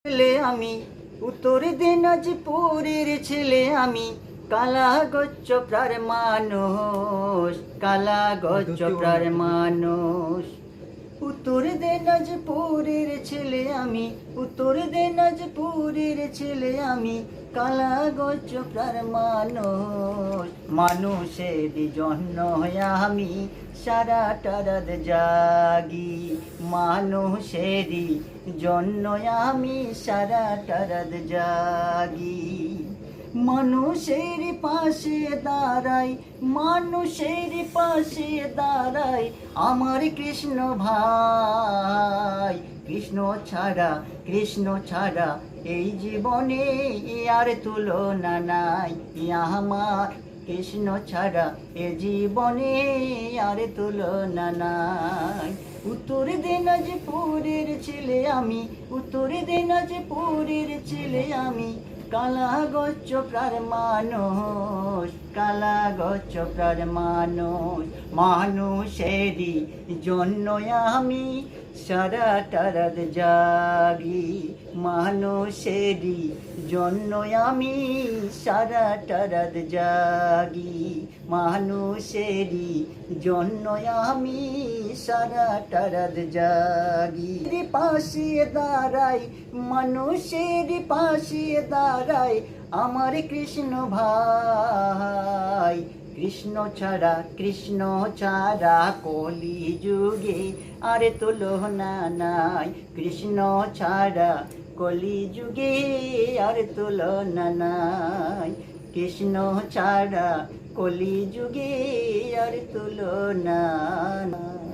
ছেলে আমি, উত্তর দিনাজপুরের ছেলে আমি, কালাগচ্ছ প্রার মানুষ, কালাগচ্ছ প্রার মানুষ। উত্তর দিনাজপুরের ছেলে আমি, উত্তর দিনাজপুরের ছেলে আমি, কালাগচ্ছ প্রার মানুষ। মানুষের জন্য আমি সারাটা রাত জাগি, মানুষেরই জন্য আমি সারাটা রাত জাগি। মানুষের পাশে দাঁড়াই, মানুষের পাশে দাঁড়াই আমার কৃষ্ণ ভাই। কৃষ্ণ ছাড়া, কৃষ্ণ ছাড়া এই জীবনে আর তুলনা নাই আমার। কৃষ্ণ ছাড়া এ জীবনে আর তুলনা নাই। উত্তর দিনাজপুরের ছেলে আমি, উত্তর দিনাজপুরের ছেলে আমি, কালাগচ্ছ প্রার মানুষ, কালাগচ্ছ প্রার মানুষ। মানুষেরই জন্য আমি সারাটা রাত জাগি, মানুষেরই জন্য আমি সারাটা রাত জাগি, মানুষেরই জন্য আমি সারাটা রাত জাগি। পাশে দাঁড়াই, মানুষের পাশে দাঁড়াই আমার কৃষ্ণ ভাই। কৃষ্ণ ছাড়া, কৃষ্ণ ছাড়া কলি যুগে আর তুলনা নাই। কৃষ্ণ ছাড়া কলি যুগে আর তুলনা নাই। কৃষ্ণ ছাড়া কলি যুগে আর তুলনা নাই।